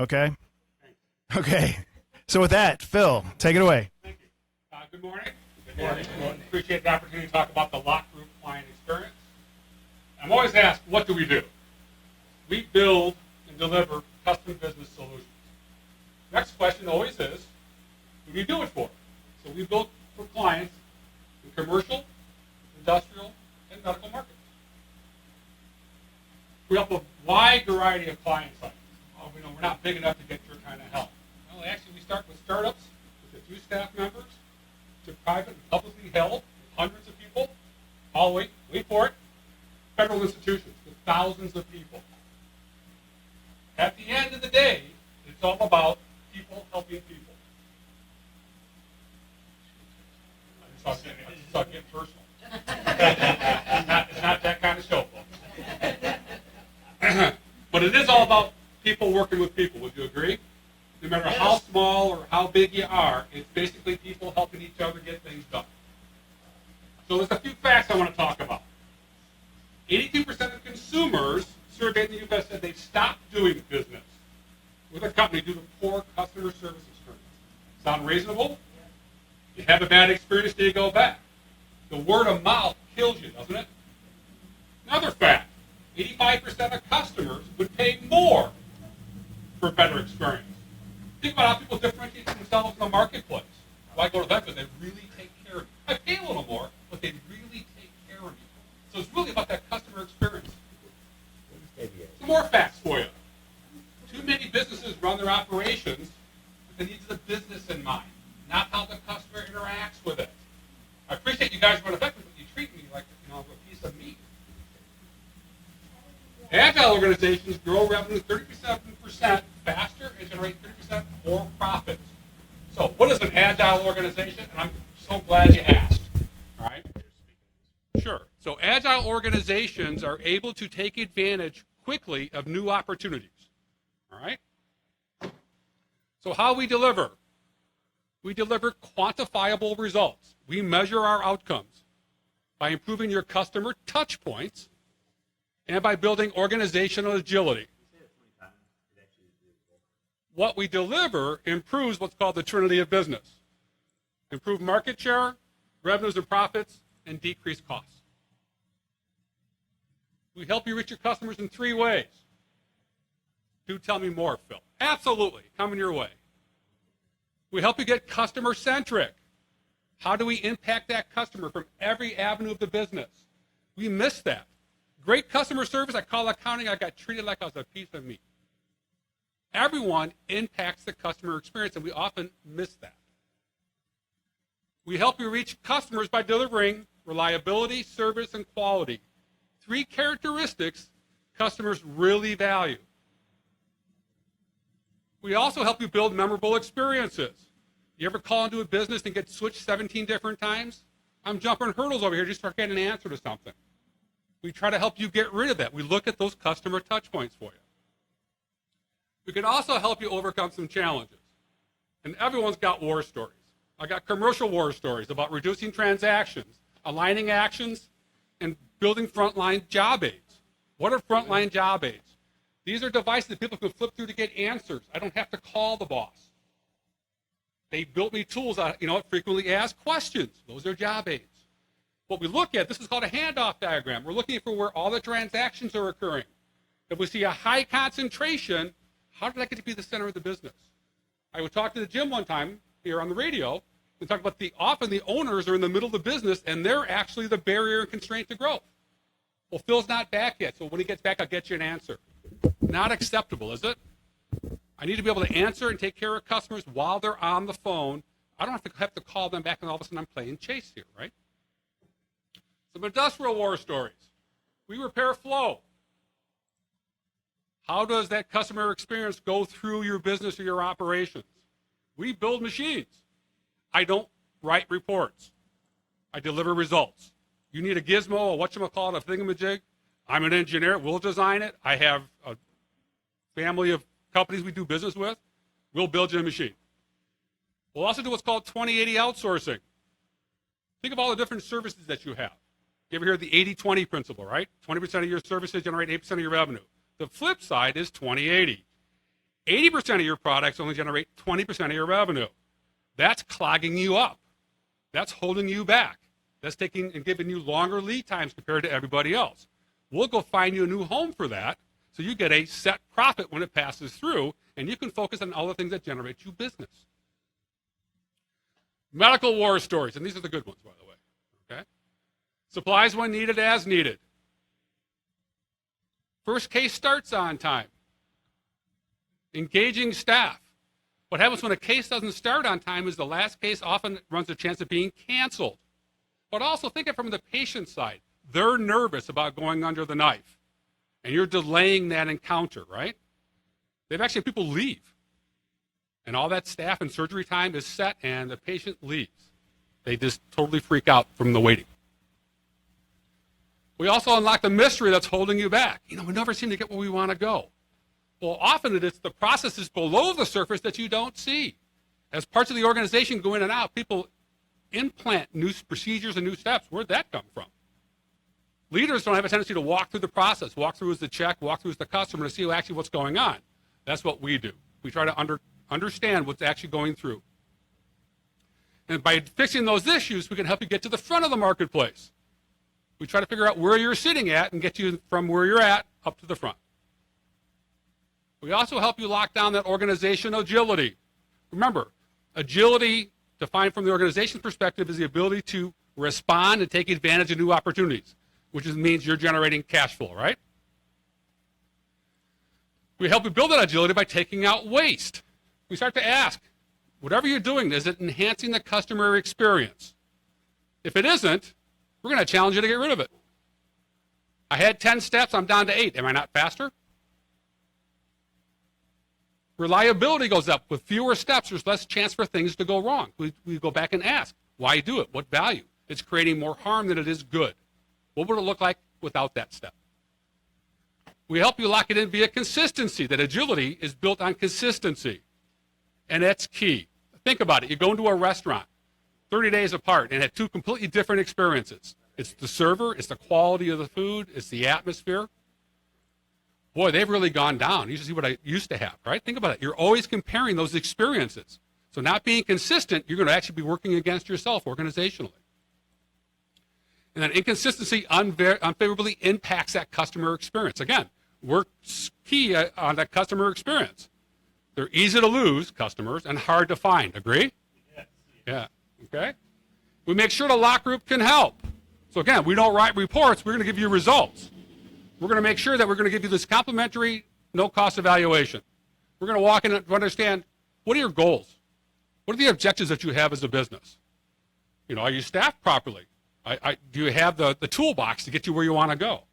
Okay? Okay. So with that, Phil, take it away. Thank you. Good morning. Good morning. Appreciate the opportunity to talk about the LOC Group client experience. I'm always asked, what do? We build and deliver custom business solutions. Next question always is, who do you do it for? So we build for clients in commercial, industrial, and medical markets. We help a wide variety of client sizes. Oh, we know we're not big enough to get your kind of help. Well, actually, we start with startups with a few staff members to private and publicly held with hundreds of people, all the way, wait for it, federal institutions with thousands of people. At the end of the day, it's all about people helping people. I just saw it getting personal. It's not that kind of show, folks. But it is all about people working with people. Would you agree? No matter how small or how big you are, it's basically people helping each other get things done. So there's a few facts I want to talk about. 82% of consumers surveyed in the U.S. said they've stopped doing business with a company due to poor customer service experience. Sound reasonable? You have a bad experience, do you go back? The word of mouth kills you, doesn't it? Another fact, 85% of customers would pay more for a better experience. Think about how people differentiate themselves in the marketplace. Why go to them? Because they really take care of you. I pay a little more, but they really take care of you. So it's really about that customer experience. Some more facts for you. Too many businesses run their operations with the needs of the business in mind, not how the customer interacts with it. I appreciate you guys run effective, but you treat me like a piece of meat. Agile organizations grow revenue 37% faster and generate 30% more profits. So what is an agile organization? And I'm so glad you asked. All right? Sure. So agile organizations are able to take advantage quickly of new opportunities. All right? So how we deliver? We deliver quantifiable results. We measure our outcomes by improving your customer touch points and by building organizational agility. What we deliver improves what's called the Trinity of business. Improve market share, revenues and profits, and decrease costs. We help you reach your customers in 3 ways. Do tell me more, Phil. Absolutely, coming your way. We help you get customer-centric. How do we impact that customer from every avenue of the business? We miss that. Great customer service, I call accounting, I got treated like I was a piece of meat. Everyone impacts the customer experience, and we often miss that. We help you reach customers by delivering reliability, service, and quality. 3 characteristics customers really value. We also help you build memorable experiences. You ever call into a business and get switched 17 different times? I'm jumping hurdles over here just to get an answer to something. We try to help you get rid of that. We look at those customer touch points for you. We can also help you overcome some challenges. And everyone's got war stories. I got commercial war stories about reducing transactions, aligning actions, and building frontline job aids. What are frontline job aids? These are devices that people can flip through to get answers. I don't have to call the boss. They built me tools that frequently asked questions. Those are job aids. What we look at, this is called a handoff diagram. We're looking for where all the transactions are occurring. If we see a high concentration, how did I get to be the center of the business? I would talk to the gym one time here on the radio and talk about often the owners are in the middle of the business and they're actually the barrier and constraint to growth. Well, Phil's not back yet, so when he gets back, I'll get you an answer. Not acceptable, is it? I need to be able to answer and take care of customers while they're on the phone. I don't have to call them back and all of a sudden I'm playing chase here, right? Some industrial war stories. We repair flow. How does that customer experience go through your business or your operations? We build machines. I don't write reports. I deliver results. You need a gizmo, a whatchamacallit, a thingamajig. I'm an engineer. We'll design it. I have a family of companies we do business with. We'll build you a machine. We'll also do what's called 20/80 outsourcing. Think of all the different services that you have. You ever hear the 80-20 principle, right? 20% of your services generate 8% of your revenue. The flip side is 20/80. 80% of your products only generate 20% of your revenue. That's clogging you up. That's holding you back. That's taking and giving you longer lead times compared to everybody else. We'll go find you a new home for that, so you get a set profit when it passes through, and you can focus on all the things that generate you business. Medical war stories, and these are the good ones, by the way. Okay? Supplies when needed, as needed. First case starts on time. Engaging staff. What happens when a case doesn't start on time is the last case often runs a chance of being canceled. But also think of it from the patient side. They're nervous about going under the knife, and you're delaying that encounter, right? They've actually had people leave, and all that staff and surgery time is set, and the patient leaves. They just totally freak out from the waiting. We also unlock the mystery that's holding you back. We never seem to get where we want to go. Well, often it's the processes below the surface that you don't see. As parts of the organization go in and out, people implant new procedures and new steps. Where'd that come from? Leaders don't have a tendency to walk through the process. Walk through as the check, walk through as the customer to see actually what's going on. That's what we do. We try to understand what's actually going through. And by fixing those issues, we can help you get to the front of the marketplace. We try to figure out where you're sitting at and get you from where you're at up to the front. We also help you lock down that organizational agility. Remember, agility, defined from the organization's perspective, is the ability to respond and take advantage of new opportunities, which means you're generating cash flow, right? We help you build that agility by taking out waste. We start to ask, whatever you're doing, is it enhancing the customer experience? If it isn't, we're going to challenge you to get rid of it. I had 10 steps, I'm down to 8. Am I not faster? Reliability goes up. With fewer steps, there's less chance for things to go wrong. We go back and ask, why do it? What value? It's creating more harm than it is good. What would it look like without that step? We help you lock it in via consistency. That agility is built on consistency, and that's key. Think about it. You go into a restaurant 30 days apart and have two completely different experiences. It's the server, it's the quality of the food, it's the atmosphere. Boy, they've really gone down. You should see what I used to have, right? Think about it. You're always comparing those experiences. So not being consistent, you're going to actually be working against yourself organizationally. And then inconsistency unfavorably impacts that customer experience. Again, we're key on that customer experience. They're easy to lose, customers, and hard to find. Agree? Yes. Yeah. Okay? We make sure the lock group can help. So again, we don't write reports. We're going to give you results. We're going to make sure that we're going to give you this complimentary, no-cost evaluation. We're going to walk in and understand, what are your goals? What are the objectives that you have as a business? Are you staffed properly? Do you have the toolbox to get you where you want to go?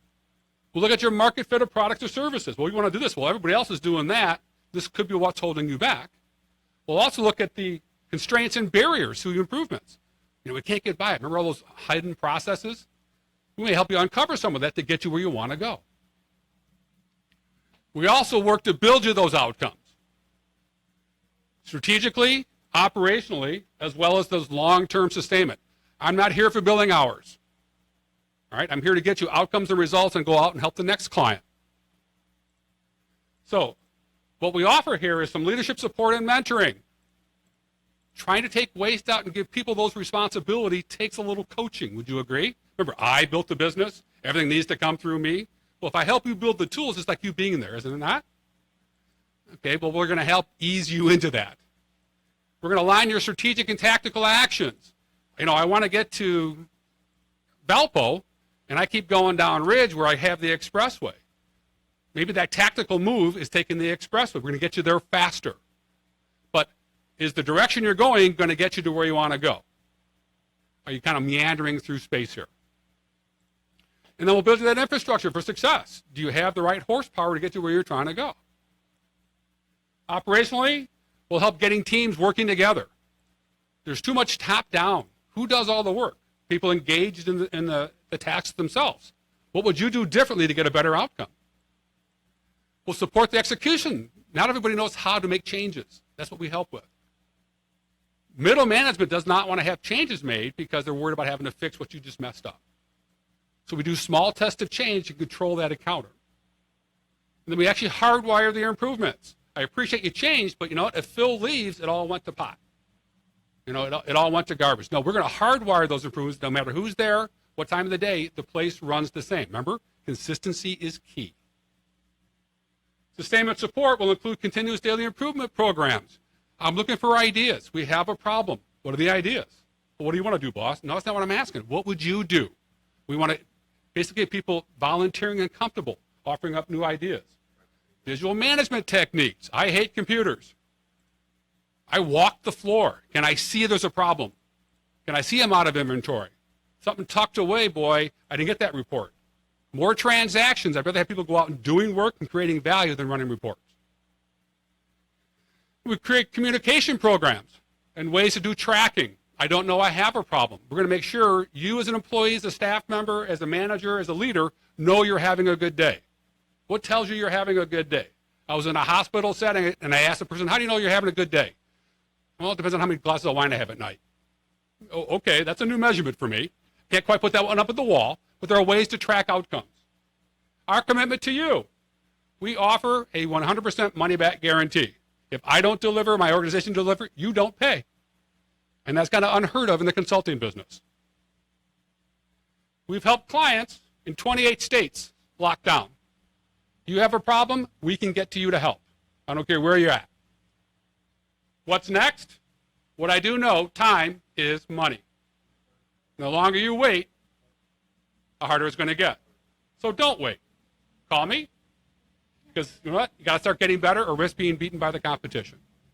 We'll look at your market fit of products or services. Well, you want to do this. Well, everybody else is doing that. This could be what's holding you back. We'll also look at the constraints and barriers to improvements. We can't get by it. Remember all those hidden processes? We may help you uncover some of that to get you where you want to go. We also work to build you those outcomes. Strategically, operationally, as well as those long-term sustainment. I'm not here for billing hours. All right, I'm here to get you outcomes and results and go out and help the next client. So, what we offer here is some leadership support and mentoring. Trying to take waste out and give people those responsibility takes a little coaching. Would you agree? Remember, I built the business. Everything needs to come through me. Well, if I help you build the tools, it's like you being there, isn't it not? Okay, well, we're going to help ease you into that. We're going to align your strategic and tactical actions. I want to get to Valpo, and I keep going down Ridge where I have the expressway. Maybe that tactical move is taking the expressway. We're going to get you there faster. But is the direction you're going to get you to where you want to go? Are you kind of meandering through space here? And then we'll build you that infrastructure for success. Do you have the right horsepower to get you where you're trying to go? Operationally, we'll help getting teams working together. There's too much top-down. Who does all the work? People engaged in the tasks themselves. What would you do differently to get a better outcome? We'll support the execution. Not everybody knows how to make changes. That's what we help with. Middle management does not want to have changes made because they're worried about having to fix what you just messed up. So we do small tests of change to control that encounter. And then we actually hardwire the improvements. I appreciate you changed, but you know what? If Phil leaves, it all went to pot. You know, it all went to garbage. No, we're going to hardwire those improvements no matter who's there, what time of the day, the place runs the same. Remember, consistency is key. Sustainment support will include continuous daily improvement programs. I'm looking for ideas. We have a problem. What are the ideas? Well, what do you want to do, boss? No, that's not what I'm asking. What would you do? We want to basically get people volunteering and comfortable, offering up new ideas. Visual management techniques. I hate computers. I walk the floor. Can I see there's a problem? Can I see I'm out of inventory? Something tucked away, boy. I didn't get that report. More transactions. I'd rather have people go out and doing work and creating value than running reports. We create communication programs and ways to do tracking. I don't know I have a problem. We're going to make sure you as an employee, as a staff member, as a manager, as a leader, know you're having a good day. What tells you you're having a good day? I was in a hospital setting, and I asked the person, how do you know you're having a good day? Well, it depends on how many glasses of wine I have at night. Oh, okay, that's a new measurement for me. Can't quite put that one up at the wall, but there are ways to track outcomes. Our commitment to you. We offer a 100% money-back guarantee. If I don't deliver, my organization deliver, you don't pay. And that's kind of unheard of in the consulting business. We've helped clients in 28 states lock down. You have a problem, we can get to you to help. I don't care where you're at. What's next? What I do know, time is money. The longer you wait, the harder it's going to get. So don't wait. Call me, because you know what? You got to start getting better or risk being beaten by the competition.